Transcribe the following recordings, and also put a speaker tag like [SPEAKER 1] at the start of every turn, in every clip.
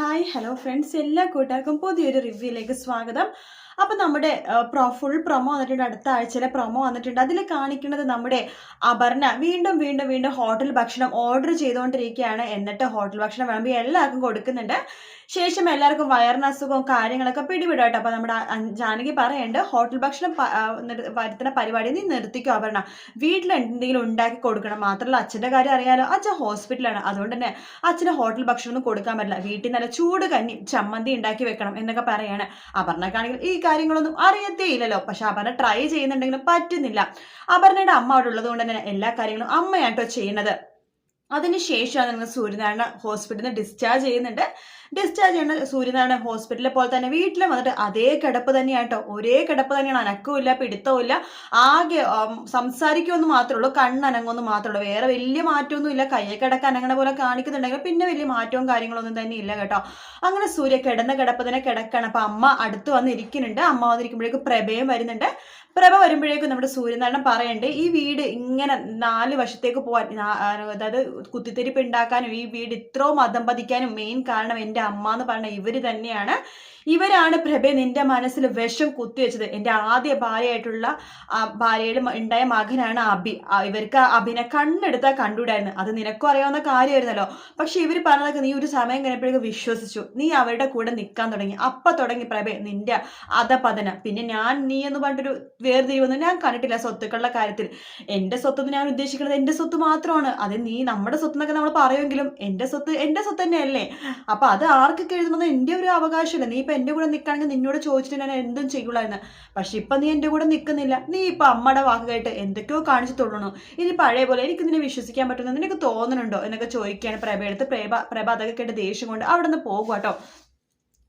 [SPEAKER 1] Hi hello friends, എല്ലാ കൂട്ടുകാർക്കും പുതിയൊരു റിവ്യൂയിലേക്ക് സ്വാഗതം. അപ്പം നമ്മുടെ ഫുൾ പ്രൊമോ വന്നിട്ടുണ്ട്. അടുത്ത ആഴ്ചയിലെ പ്രൊമോ വന്നിട്ടുണ്ട്. അതിൽ കാണിക്കുന്നത് നമ്മുടെ അപർണ വീണ്ടും വീണ്ടും വീണ്ടും ഹോട്ടൽ ഭക്ഷണം ഓർഡർ ചെയ്തുകൊണ്ടിരിക്കുകയാണ്. എന്നിട്ട് ഹോട്ടൽ ഭക്ഷണം വിളമ്പി എല്ലാവർക്കും കൊടുക്കുന്നുണ്ട്. ശേഷം എല്ലാവർക്കും വയറിന് അസുഖവും കാര്യങ്ങളൊക്കെ പിടിപെടും. അപ്പം നമ്മുടെ ജാനകി പറയുന്നുണ്ട്, ഹോട്ടൽ ഭക്ഷണം വരുത്തുന്ന പരിപാടി നീ നിർത്തിക്കോ അപർണ, വീട്ടിൽ എന്തെങ്കിലും ഉണ്ടാക്കി കൊടുക്കണം. മാത്രമല്ല അച്ഛൻ്റെ കാര്യം അറിയാലോ, അച്ഛൻ ഹോസ്പിറ്റലാണ്. അതുകൊണ്ട് തന്നെ അച്ഛന് ഹോട്ടൽ ഭക്ഷണം ഒന്നും കൊടുക്കാൻ പറ്റില്ല. വീട്ടിൽ നല്ല ചൂട് കഞ്ഞി ചമ്മന്തി ഉണ്ടാക്കി വെക്കണം എന്നൊക്കെ പറയാണ്. അപർണക്കാണെങ്കിൽ ഈ കാര്യങ്ങളൊന്നും അറിയത്തേ ഇല്ലല്ലോ. പക്ഷെ അപർണ ട്രൈ ചെയ്യുന്നുണ്ടെങ്കിലും പറ്റുന്നില്ല. അപർണയുടെ അമ്മ അവിടെ ഉള്ളത് കൊണ്ട് തന്നെ എല്ലാ കാര്യങ്ങളും അമ്മയാട്ടോ ചെയ്യുന്നത്. അതിനുശേഷമാണ് സൂര്യനാരായണ ഹോസ്പിറ്റലിൽ നിന്ന് ഡിസ്ചാർജ് ചെയ്യുന്നുണ്ട്. ഡിസ്ചാർജ് ചെയ്യുന്ന സൂര്യനാരായണ ഹോസ്പിറ്റലിലെ പോലെ തന്നെ വീട്ടിൽ വന്നിട്ട് അതേ കിടപ്പ് തന്നെയാട്ടോ, ഒരേ കിടപ്പ് തന്നെയാണ്. അനക്കവും പിടുത്തവും ആകെ സംസാരിക്കുമെന്ന് മാത്രമേ ഉള്ളൂ, കണ്ണനങ്ങൊന്നും മാത്രമേ ഉള്ളൂ. വേറെ വലിയ മാറ്റമൊന്നും ഇല്ല. കയ്യെ കിടക്ക് അനങ്ങണ പോലെ കാണിക്കുന്നുണ്ടെങ്കിൽ പിന്നെ വലിയ മാറ്റവും കാര്യങ്ങളൊന്നും തന്നെ ഇല്ല കേട്ടോ. അങ്ങനെ സൂര്യ കിടന്ന കിടപ്പ് തന്നെ കിടക്കാണ്. അപ്പൊ അമ്മ അടുത്ത് വന്നിരിക്കുന്നുണ്ട്. അമ്മ വന്നിരിക്കുമ്പോഴേക്കും പ്രഭയും വരുന്നുണ്ട്. പ്രഭ വരുമ്പോഴേക്കും നമ്മുടെ സൂര്യനാരായണൻ പറയുന്നുണ്ട്, ഈ വീട് ഇങ്ങനെ 4 വശത്തേക്ക് പോകാൻ, അതായത് കുത്തിത്തിരിപ്പ് ഉണ്ടാക്കാനും ഈ വീട് ഇത്രയും അധംപതിക്കാനും മെയിൻ കാരണം എൻ്റെ അമ്മ എന്ന് പറഞ്ഞ ഇവര് തന്നെയാണ്. ഇവരാണ് പ്രഭയെ നിന്റെ മനസ്സിൽ വിഷം കുത്തിവെച്ചത്. എൻ്റെ ആദ്യ ഭാര്യയായിട്ടുള്ള ഭാര്യയുടെ ഉണ്ടായ മകനാണ് അഭി. ഇവർക്ക് അഭിനെ കണ്ണെടുത്താൽ കണ്ടുകൂടായിരുന്നു. അത് നിനക്കും അറിയാവുന്ന കാര്യമായിരുന്നല്ലോ. പക്ഷെ ഇവർ പറഞ്ഞതൊക്കെ നീ ഒരു സമയം കഴിഞ്ഞപ്പോഴേക്കും വിശ്വസിച്ചു. നീ അവരുടെ കൂടെ നിൽക്കാൻ തുടങ്ങി. അപ്പൊ തുടങ്ങി പ്രഭയെ നിന്റെ അധപതനം. പിന്നെ നീ എന്ന് പറഞ്ഞിട്ടൊരു വേർതിരിവൊന്നും ഞാൻ കണ്ടിട്ടില്ല സ്വത്തുക്കളുടെ കാര്യത്തിൽ. എൻ്റെ സ്വത്തെന്ന് ഞാൻ ഉദ്ദേശിക്കുന്നത് എൻ്റെ സ്വത്ത് മാത്രമാണ്. അത് നീ നമ്മുടെ സ്വത്ത് എന്നൊക്കെ നമ്മൾ പറയുമെങ്കിലും എൻ്റെ സ്വത്ത് തന്നെയല്ലേ. അപ്പൊ അത് ആർക്കൊക്കെ എഴുതുന്നത് എൻ്റെ ഒരു അവകാശമല്ല. നീ ഇപ്പൊ എൻ്റെ കൂടെ നിൽക്കുകയാണെങ്കിൽ നിന്നോട് ചോദിച്ചിട്ട് ഞാൻ എന്തും ചെയ്യുള്ളായിരുന്നു. പക്ഷെ ഇപ്പൊ നീ എൻ്റെ കൂടെ നിൽക്കുന്നില്ല. നീ ഇപ്പൊ അമ്മയുടെ വാക്ക് കേട്ട് എന്തൊക്കെയോ കാണിച്ചു തൊള്ളണു. ഇനി പഴയ പോലെ എനിക്ക് നിന്നെ വിശ്വസിക്കാൻ പറ്റുന്ന നിനക്ക് തോന്നുന്നുണ്ടോ എന്നൊക്കെ ചോദിക്കുകയാണ് പ്രഭയെടുത്ത്. പ്രഭ അതൊക്കെ കേട്ട് ദേഷ്യം കൊണ്ട് അവിടെ നിന്ന് പോകും കേട്ടോ.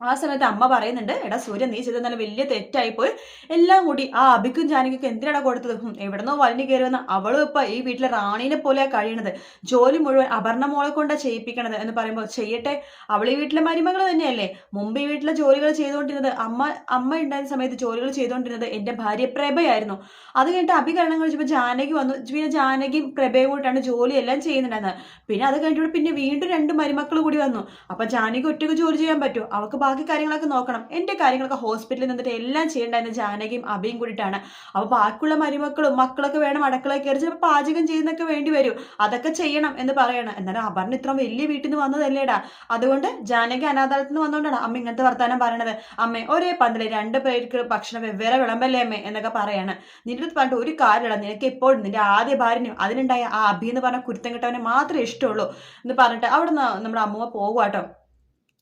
[SPEAKER 1] ആ സമയത്ത് അമ്മ പറയുന്നുണ്ട്, എടാ സൂര്യ നീ ചെയ്ത നല്ല വലിയ തെറ്റായിപ്പോയി. എല്ലാം കൂടി ആ അഭിക്കും ജാനകിക്കും എന്തിനാണ് കൊടുത്തത്? എവിടെന്നോ വലിഞ്ഞു കയറി വന്ന അവളും ഇപ്പൊ ഈ വീട്ടിലെ റാണീനെ പോലെയാ കഴിയണത്. ജോലി മുഴുവൻ അപർണ മോളെ കൊണ്ടാ ചെയ്യിപ്പിക്കണത് എന്ന് പറയുമ്പോൾ ചെയ്യട്ടെ, അവൾ ഈ വീട്ടിലെ മരുമകൾ തന്നെയല്ലേ. മുമ്പ് ഈ വീട്ടിലെ ജോലികൾ ചെയ്തുകൊണ്ടിരുന്നത് അമ്മ ഉണ്ടായിരുന്ന സമയത്ത് ജോലികൾ ചെയ്തുകൊണ്ടിരുന്നത് എൻ്റെ ഭാര്യ പ്രഭയായിരുന്നു. അത് കഴിഞ്ഞിട്ട് അഭി കല്യാണം കഴിച്ചപ്പോൾ ജാനകി വന്നു. പിന്നെ ജാനകിയും പ്രഭയും കൂട്ടാണ് ജോലിയെല്ലാം ചെയ്യുന്നുണ്ടായിരുന്നത്. പിന്നെ അത് കഴിഞ്ഞിട്ട് പിന്നെ വീണ്ടും 2 മരുമക്കൾ കൂടി വന്നു. അപ്പൊ ജാനകി ഒറ്റയ്ക്ക് ജോലി ചെയ്യാൻ പറ്റുമോ? അവൾക്ക് ബാക്കി കാര്യങ്ങളൊക്കെ നോക്കണം. എൻ്റെ കാര്യങ്ങളൊക്കെ ഹോസ്പിറ്റലിൽ നിന്നിട്ട് എല്ലാം ചെയ്യേണ്ടായിരുന്നു ജാനകിയും അഭിയും കൂടിയിട്ടാണ്. അപ്പോൾ ബാക്കിയുള്ള മരുമക്കളും മക്കളൊക്കെ വേണം അടുക്കളയിൽ കയറി ചിലപ്പോൾ പാചകം ചെയ്യുന്നൊക്കെ വേണ്ടി വരും. അതൊക്കെ ചെയ്യണം എന്ന് പറയണം. എന്നാലും അപർണ ഇത്ര വലിയ വീട്ടിൽ നിന്ന് വന്നതല്ലേടാ. അതുകൊണ്ട് ജാനകി അനാഥാലയത്തിൽ നിന്ന് വന്നുകൊണ്ടാണ് അമ്മ ഇങ്ങനത്തെ വർത്താനം പറയണത്. അമ്മ ഒരേ പന്തല് 2 പേർക്ക് ഭക്ഷണം വെവ്വേറെ വിളമ്പല്ലേ അമ്മേ എന്നൊക്കെ പറയാണ്. നിന്റെ അടുത്ത് പറഞ്ഞിട്ട് ഒരു കാര്യമില്ല. നിനക്ക് എപ്പോഴും നിന്റെ ആദ്യ ഭാര്യനും അതിനുണ്ടായ ആ അഭി എന്ന് പറഞ്ഞ കുരുത്തം കെട്ടവനെ മാത്രമേ ഇഷ്ടമുള്ളൂ എന്ന് പറഞ്ഞിട്ട് അവിടെ നിന്ന് നമ്മുടെ അമ്മ പോകുവാട്ടോ.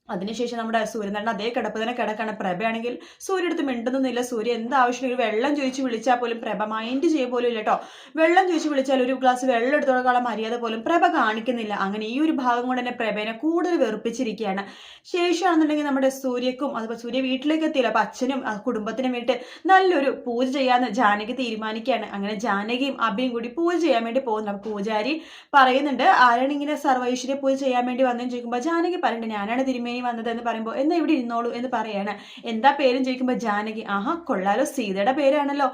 [SPEAKER 1] അതിനുശേഷം നമ്മുടെ സൂര്യനാരായണൻ അതേ കിടപ്പ് തന്നെ കിടക്കാണ്. പ്രഭയാണെങ്കിൽ സൂര്യ അടുത്ത് മിണ്ടുന്നില്ല. സൂര്യ എന്താവശ്യം വെള്ളം ചോദിച്ച് വിളിച്ചാൽ പോലും പ്രഭ മൈൻഡ് ചെയ്യ പോലും ഇല്ല കേട്ടോ. വെള്ളം ചോദിച്ച് വിളിച്ചാൽ ഒരു ഗ്ലാസ് വെള്ളം എടുത്തോളം മര്യാദ പോലും പ്രഭ കാണിക്കുന്നില്ല. അങ്ങനെ ഈ ഒരു ഭാഗം കൊണ്ട് തന്നെ പ്രഭേനെ കൂടുതൽ വെറുപ്പിച്ചിരിക്കുകയാണ്. ശേഷമാണെന്നുണ്ടെങ്കിൽ നമ്മുടെ സൂര്യക്കും അതുപോലെ സൂര്യ വീട്ടിലേക്ക് എത്തിയില്ല. അപ്പൊ അച്ഛനും കുടുംബത്തിനും വേണ്ടി നല്ലൊരു പൂജ ചെയ്യാന്ന് ജാനകി തീരുമാനിക്കുകയാണ്. അങ്ങനെ ജാനകിയും അഭിയും കൂടി പൂജ ചെയ്യാൻ വേണ്ടി പോകുന്നു. അപ്പൊ പൂജാരി പറയുന്നുണ്ട്, ആരാണ് ഇങ്ങനെ സർവൈശ്വര്യ പൂജ ചെയ്യാൻ വേണ്ടി വന്നതെന്ന് ചോദിക്കുമ്പോൾ ജാനകി പറയുന്നുണ്ട്, ഞാനാണ് തിരുമേനി വന്നതെന്ന് പറയുമ്പോൾ എന്നാ ഇവിടെ ഇരുന്നോളൂ എന്ന് പറയാണ്. എന്താ പേരും ചോദിക്കുമ്പോൾ ജാനകി, ആഹാ കൊള്ളാലോ സീതയുടെ പേരാണല്ലോ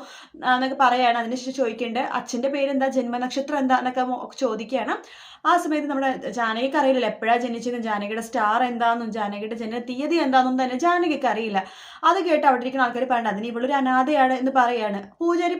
[SPEAKER 1] എന്നൊക്കെ പറയാണ്. അതിനുശേഷം ചോദിക്കേണ്ടത് അച്ഛൻ്റെ പേരെന്താ, ജന്മനക്ഷത്രം എന്താ എന്നൊക്കെ ചോദിക്കുകയാണ്. ആ സമയത്ത് നമ്മുടെ ജാനകിക്ക് അറിയില്ലല്ലോ എപ്പോഴാണ് ജനിച്ചതും ജാനകിയുടെ സ്റ്റാർ എന്താണെന്നും ജാനകിയുടെ ജനന തീയതി എന്താണെന്നും തന്നെ ജാനകിക്ക് അറിയില്ല. അത് കേട്ട് അവിടെ ഇരിക്കുന്ന ആൾക്കാർ പറയണ്ട അതിന് ഇവളൊരു അനാഥയാണ് എന്ന് പറയാണ്. പൂജാരി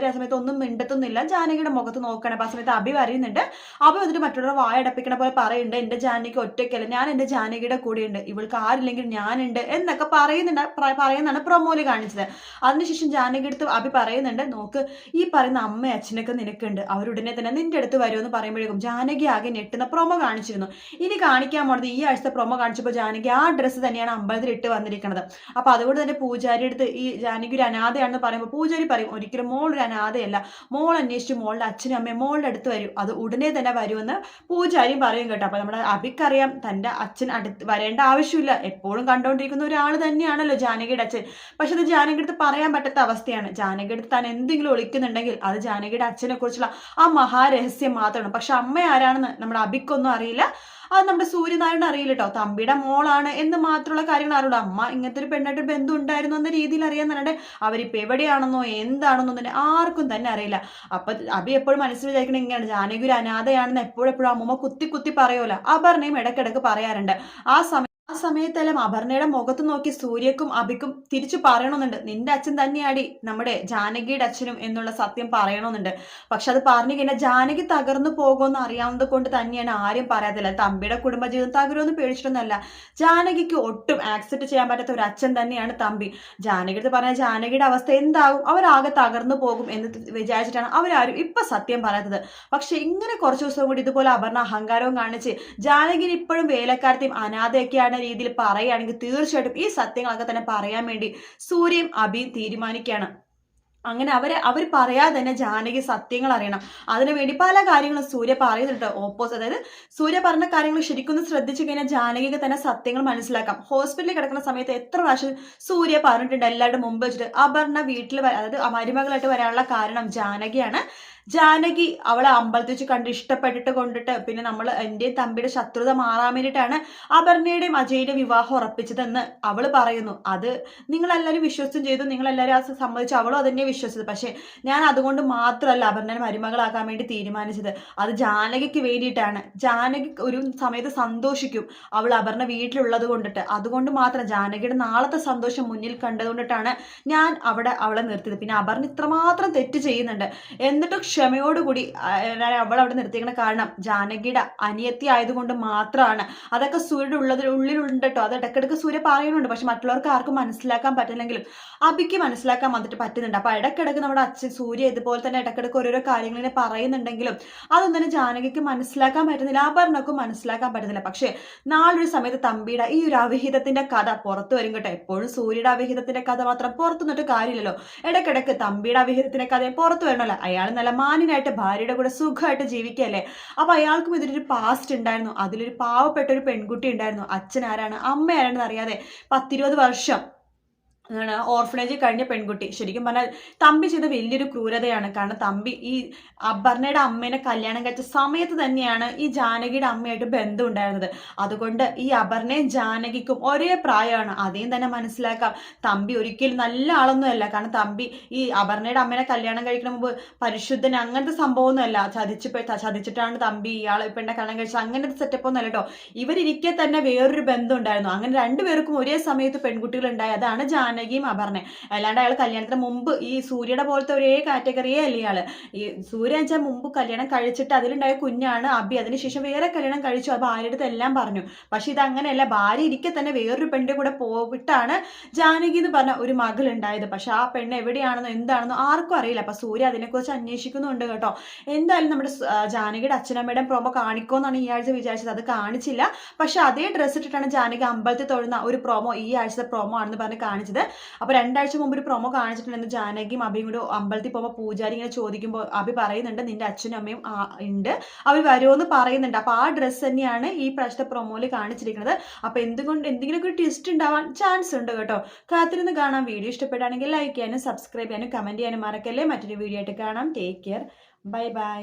[SPEAKER 1] ആ സമയത്ത് ഒന്നും മിണ്ടത്തൊന്നുമില്ല. ജാനകിയുടെ മുഖത്ത് നോക്കണം. അപ്പം ആ സമയത്ത് അഭി പറയുന്നുണ്ട്. അഭി വന്നിട്ട് മറ്റുള്ളവർ വായടപ്പിക്കണ പോലെ പറയുന്നുണ്ട്, എൻ്റെ ജാനകിക്ക് ഒറ്റയ്ക്കല്ല, ഞാൻ എൻ്റെ ജാനകിയുടെ കൂടെയുണ്ട്, ഇവൾക്ക് ആരില്ലെങ്കിൽ ഞാനുണ്ട് എന്നൊക്കെ പറയുന്നതാണ് പ്രൊമോയിൽ കാണിച്ചത്. അതിനുശേഷം ജാനകി അടുത്ത് അഭി പറയുന്നുണ്ട്, നോക്ക് ഈ പറയുന്ന അമ്മ അച്ഛനൊക്കെ നിനക്കുണ്ട്, അവരുടനെ തന്നെ നിന്റെ അടുത്ത് വരുമെന്ന് പറയുമ്പോഴേക്കും ജാനകി ആകെ ഞെട്ടുന്ന പ്രൊമോ കാണിച്ചിരുന്നു. ഇനി കാണിക്കാൻ പോണത് ഈ ആഴ്ചത്തെ പ്രൊമോ കാണിച്ചപ്പോൾ ജാനകി ആ ഡ്രസ്സ് തന്നെയാണ് അമ്പലത്തിൽ ഇട്ട് വന്നിരിക്കുന്നത്. അപ്പൊ അതുകൊണ്ട് തന്നെ പൂജാരി അടുത്ത് ഈ ജാനകി ഒരു അനാഥയാണെന്ന് പറയുമ്പോൾ പൂജാരി പറയും, ഒരിക്കലും മോൾ ഒരു അനാഥയല്ല, മോൾ അന്വേഷിച്ച് മോളുടെ അച്ഛനും അമ്മയും മോളുടെ അടുത്ത് വരും, അത് ഉടനെ തന്നെ വരുമെന്ന് പൂജാരിയും പറയും കേട്ടോ. അപ്പൊ നമ്മുടെ അഭിക്കറിയാം തന്റെ അച്ഛൻ അടുത്ത് വരേണ്ട ആവശ്യമില്ല, എപ്പോഴും കണ്ടുകൊണ്ടിരിക്കുന്ന ഒരാൾ തന്നെയാണല്ലോ ജാനകിയുടെ അച്ഛൻ. പക്ഷെ അത് ജാനകിയുടെ അടുത്ത് പറയാൻ പറ്റാത്ത അവസ്ഥയാണ്. ജാനകിയുടെ അടുത്ത് താൻ എന്തെങ്കിലും ഒളിക്കുന്നുണ്ടെങ്കിൽ അത് ജാനകിയുടെ അച്ഛനെ കുറിച്ചുള്ള ആ മഹാരഹസ്യം മാത്രമാണ്. പക്ഷെ അമ്മ ആരാണെന്ന് നമ്മുടെ അഭിക്കൊന്നും അറിയില്ല. അത് നമ്മുടെ സൂര്യനാരായണൻ അറിയില്ല കേട്ടോ. തമ്പിയുടെ മോളാണ് എന്ന് മാത്രമുള്ള കാര്യങ്ങൾ അറിയുള്ളൂ. അമ്മ ഇങ്ങനത്തെ ഒരു പെണ്ണായിട്ട് ബന്ധം ഉണ്ടായിരുന്നു എന്ന രീതിയിൽ അറിയാന്നല്ലാണ്ട് അവരിപ്പോൾ എവിടെയാണെന്നോ എന്താണെന്നോ തന്നെ ആർക്കും തന്നെ അറിയില്ല. അപ്പൊ അഭി എപ്പോഴും മനസ്സിൽ വിചാരിക്കണം ഇങ്ങനെയാണ്, ജാനകി ഒരു അനാഥയാണെന്ന് എപ്പോഴെപ്പോഴും അമ്മൂമ്മ കുത്തി കുത്തി പറയുമല്ലോ. അപർണയും ഇടയ്ക്കിടയ്ക്ക് പറയാറുണ്ട്. ആ സമയത്തെല്ലാം അപർണയുടെ മുഖത്ത് നോക്കി സൂര്യക്കും അഭിക്കും തിരിച്ചു പറയണമെന്നുണ്ട്, നിന്റെ അച്ഛൻ തന്നെയാടി നമ്മുടെ ജാനകിയുടെ അച്ഛനും എന്നുള്ള സത്യം പറയണമെന്നുണ്ട്. പക്ഷെ അത് പറഞ്ഞു കഴിഞ്ഞാൽ ജാനകി തകർന്നു പോകുമെന്ന് അറിയാവുന്നത് കൊണ്ട് തന്നെയാണ് ആരും പറയാത്തില്ല. തമ്പിയുടെ കുടുംബജീവിതം തകരുമെന്ന് പേടിച്ചിട്ടൊന്നല്ല. ജാനകിക്ക് ഒട്ടും ആക്സെപ്റ്റ് ചെയ്യാൻ പറ്റാത്ത ഒരു അച്ഛൻ തന്നെയാണ് തമ്പി. ജാനകിയുടെ പറഞ്ഞ ജാനകിയുടെ അവസ്ഥ എന്താകും, അവരാകെ തകർന്നു പോകും എന്ന് വിചാരിച്ചിട്ടാണ് അവരാരും ഇപ്പൊ സത്യം പറയാത്തത്. പക്ഷെ ഇങ്ങനെ കുറച്ച് ദിവസം കൂടി ഇതുപോലെ അപർണ അഹങ്കാരവും കാണിച്ച് ജാനകിന് ഇപ്പോഴും വേലക്കാരത്തെയും അനാഥയൊക്കെയാണ് രീതിയിൽ പറയുകയാണെങ്കിൽ തീർച്ചയായിട്ടും ഈ സത്യങ്ങളൊക്കെ തന്നെ പറയാൻ വേണ്ടി സൂര്യയും അഭിയും തീരുമാനിക്കുകയാണ്. അങ്ങനെ അവർ പറയാതെ തന്നെ ജാനകി സത്യങ്ങൾ അറിയണം. അതിനുവേണ്ടി പല കാര്യങ്ങളും സൂര്യ പറയുന്നുണ്ട്. അതായത് സൂര്യ പറഞ്ഞ കാര്യങ്ങൾ ശരിക്കും ശ്രദ്ധിച്ചു കഴിഞ്ഞാൽ ജാനകിക്ക് തന്നെ സത്യങ്ങൾ മനസ്സിലാക്കാം. ഹോസ്പിറ്റലിൽ കിടക്കുന്ന സമയത്ത് എത്ര പ്രാവശ്യം സൂര്യ പറഞ്ഞിട്ടുണ്ട് എല്ലാവരുടെ മുമ്പ് വെച്ചിട്ട് അപർണ വീട്ടിൽ അതായത് മരുമകളായിട്ട് വരാനുള്ള കാരണം ജാനകിയാണ്. ജാനകി അവളെ അമ്പലത്തിൽ വെച്ച് കണ്ട് ഇഷ്ടപ്പെട്ടിട്ട് കൊണ്ടിട്ട് പിന്നെ നമ്മൾ എന്റെയും തമ്പിയുടെ ശത്രുത മാറാൻ വേണ്ടിയിട്ടാണ് അപർണയുടെയും അജയുടെയും വിവാഹം ഉറപ്പിച്ചതെന്ന് അവൾ പറയുന്നു. അത് നിങ്ങളെല്ലാവരും വിശ്വസിച്ചും ചെയ്തു, നിങ്ങളെല്ലാവരും ആ സമ്മതിച്ചു, അവളും അതന്നെ വിശ്വസിച്ചത്. പക്ഷെ ഞാൻ അതുകൊണ്ട് മാത്രമല്ല അപർണയെ മരുമകളാക്കാൻ വേണ്ടി തീരുമാനിച്ചത്, അത് ജാനകിക്ക് വേണ്ടിയിട്ടാണ്. ജാനകി ഒരു സമയത്ത് സന്തോഷിക്കും അവൾ അപർണ വീട്ടിലുള്ളത് കൊണ്ടിട്ട്. അതുകൊണ്ട് മാത്രം ജാനകിയുടെ നാളത്തെ സന്തോഷം മുന്നിൽ കണ്ടതുകൊണ്ടിട്ടാണ് ഞാൻ അവളെ നിർത്തിയത്. പിന്നെ അപർണ ഇത്രമാത്രം തെറ്റ് ചെയ്യുന്നുണ്ട്, എന്നിട്ടും ക്ഷമയോടുകൂടി അവൾ അവിടെ നിർത്തിക്കുന്ന കാരണം ജാനകിയുടെ അനിയത്തി ആയതുകൊണ്ട് മാത്രമാണ്. അതൊക്കെ സൂര്യയുടെ ഉള്ളിലുണ്ട് കേട്ടോ. അത് ഇടയ്ക്കിടയ്ക്ക് സൂര്യ പറയുന്നുണ്ട്. പക്ഷെ മറ്റുള്ളവർക്ക് ആർക്കും മനസ്സിലാക്കാൻ പറ്റില്ലെങ്കിലും അബിക്ക് മനസ്സിലാക്കാൻ വന്നിട്ട് പറ്റുന്നുണ്ട്. അപ്പൊ ഇടയ്ക്കിടയ്ക്ക് നമ്മുടെ അച്ഛൻ സൂര്യ ഇതുപോലെ തന്നെ ഇടയ്ക്കിടയ്ക്ക് ഓരോരോ കാര്യങ്ങളിങ്ങനെ പറയുന്നുണ്ടെങ്കിലും അതൊന്നും തന്നെ ജാനകിക്ക് മനസ്സിലാക്കാൻ പറ്റുന്നില്ല, അപർണക്കും മനസ്സിലാക്കാൻ പറ്റുന്നില്ല. പക്ഷെ നാളൊരു സമയത്ത് തമ്പിയുടെ ഈ ഒരു അവിഹിതത്തിന്റെ കഥ പുറത്തു വരും കേട്ടോ. എപ്പോഴും സൂര്യയുടെ അവിഹിതത്തിന്റെ കഥ മാത്രം പുറത്തു നിന്നിട്ട് കാര്യമില്ലല്ലോ. ഇടയ്ക്കിടയ്ക്ക് തമ്പിയുടെ അവിഹിതത്തിന്റെ കഥ പുറത്തു വരണമല്ലോ. അയാൾ നല്ല മാന്യനായിട്ട് ഭാര്യയുടെ കൂടെ സുഖമായിട്ട് ജീവിക്കല്ലേ. അപ്പൊ അയാൾക്കും ഇതിലൊരു പാസ്റ്റ് ഉണ്ടായിരുന്നു. അതിലൊരു പാവപ്പെട്ട ഒരു പെൺകുട്ടി ഉണ്ടായിരുന്നു. അച്ഛൻ ആരാണ് അമ്മ ആരാണെന്ന് അറിയാതെ 10-20 വർഷം ഓർഫനേജിൽ കഴിഞ്ഞ പെൺകുട്ടി. ശരിക്കും പറഞ്ഞാൽ തമ്പി ചെയ്ത വലിയൊരു ക്രൂരതയാണ്. കാരണം തമ്പി ഈ അപർണയുടെ അമ്മേനെ കല്യാണം കഴിച്ച സമയത്ത് തന്നെയാണ് ഈ ജാനകിയുടെ അമ്മയായിട്ട് ബന്ധം ഉണ്ടായിരുന്നത്. അതുകൊണ്ട് ഈ അപർണയും ജാനകിക്കും ഒരേ പ്രായമാണ്. അതേം തന്നെ മനസ്സിലാക്കാം. തമ്പി ഒരിക്കലും നല്ല ആളൊന്നുമല്ല. കാരണം തമ്പി ഈ അപർണയുടെ അമ്മേനെ കല്യാണം കഴിക്കുന്ന മുമ്പ് പരിശുദ്ധൻ അങ്ങനത്തെ സംഭവമൊന്നുമല്ല. ചതിച്ചിട്ടാണ് തമ്പി ഇയാളെ പെണ്ണെ കല്യാണം കഴിച്ചത്. അങ്ങനത്തെ സെറ്റപ്പ് ഒന്നും അല്ല കേട്ടോ. ഇവരിക്കെ തന്നെ വേറൊരു ബന്ധം ഉണ്ടായിരുന്നു. അങ്ങനെ രണ്ടുപേർക്കും ഒരേ സമയത്ത് പെൺകുട്ടികൾ ഉണ്ടായി. അതാണ് ജാനകിയും അപർണ. അല്ലാണ്ട് അയാൾ കല്യാണത്തിന് മുമ്പ് ഈ സൂര്യയുടെ പോലത്തെ ഒരേ കാറ്റഗറിയേ അല്ല ഇയാള്. ഈ സൂര്യ വെച്ചാൽ മുമ്പ് കല്യാണം കഴിച്ചിട്ട് അതിലുണ്ടായ കുഞ്ഞാണ് അബി. അതിനുശേഷം വേറെ കല്യാണം കഴിച്ചു. ആ ഭാര്യയുടെ അടുത്ത് എല്ലാം പറഞ്ഞു. പക്ഷെ ഇത് അങ്ങനെയല്ല. ഭാര്യ ഇരിക്കെ തന്നെ വേറൊരു പെണ്ണിന്റെ കൂടെ പോയിട്ടാണ് ജാനകി എന്ന് പറഞ്ഞ ഒരു മകൾ ഉണ്ടായത്. പക്ഷെ ആ പെണ്ണ് എവിടെയാണെന്നോ എന്താണെന്നോ ആർക്കും അറിയില്ല. അപ്പൊ സൂര്യ അതിനെക്കുറിച്ച് അന്വേഷിക്കുന്നുണ്ട് കേട്ടോ. എന്തായാലും നമ്മുടെ ജാനകിയുടെ അച്ഛനമ്മയുടെ പ്രൊമോ കാണിക്കുമെന്നാണ് ഈ ആഴ്ച വിചാരിച്ചത്. അത് കാണിച്ചില്ല. പക്ഷെ അതേ ഡ്രസ്സ് ഇട്ടിട്ടാണ് ജാനകി അമ്പലത്തിൽ തൊഴുന്ന ഒരു പ്രൊമോ ഈ ആഴ്ചത്തെ പ്രൊമോ ആണെന്ന് പറഞ്ഞ് കാണിച്ചത്. അപ്പൊ 2 ആഴ്ച മുമ്പ് ഒരു പ്രൊമോ കാണിച്ചിട്ടുണ്ടെന്ന് ജാനകിയും അഭിയും കൂടെ അമ്പലത്തിൽ പോകുമ്പോൾ പൂജാരി ഇങ്ങനെ ചോദിക്കുമ്പോൾ അഭി പറയുന്നുണ്ട് നിന്റെ അച്ഛനും അമ്മയും ഉണ്ട്, അവർ വരുമോന്ന് പറയുന്നുണ്ട്. അപ്പൊ ആ ഡ്രസ്സ് തന്നെയാണ് ഈ പ്രാവശ്യത്തെ പ്രൊമോയിൽ കാണിച്ചിരിക്കുന്നത്. അപ്പൊ എന്തെങ്കിലുമൊക്കെ ഒരു ട്വിസ്റ്റ് ഉണ്ടാവാൻ ചാൻസ് ഉണ്ട് കേട്ടോ. കാത്തിരുന്ന് കാണാം. വീഡിയോ ഇഷ്ടപ്പെടുകയാണെങ്കിൽ ലൈക്ക് ചെയ്യാനും സബ്സ്ക്രൈബ് ചെയ്യാനും കമന്റ് ചെയ്യാനും മറക്കല്ലേ. മറ്റൊരു വീഡിയോ ആയിട്ട് കാണാം. Take care. Bye bye.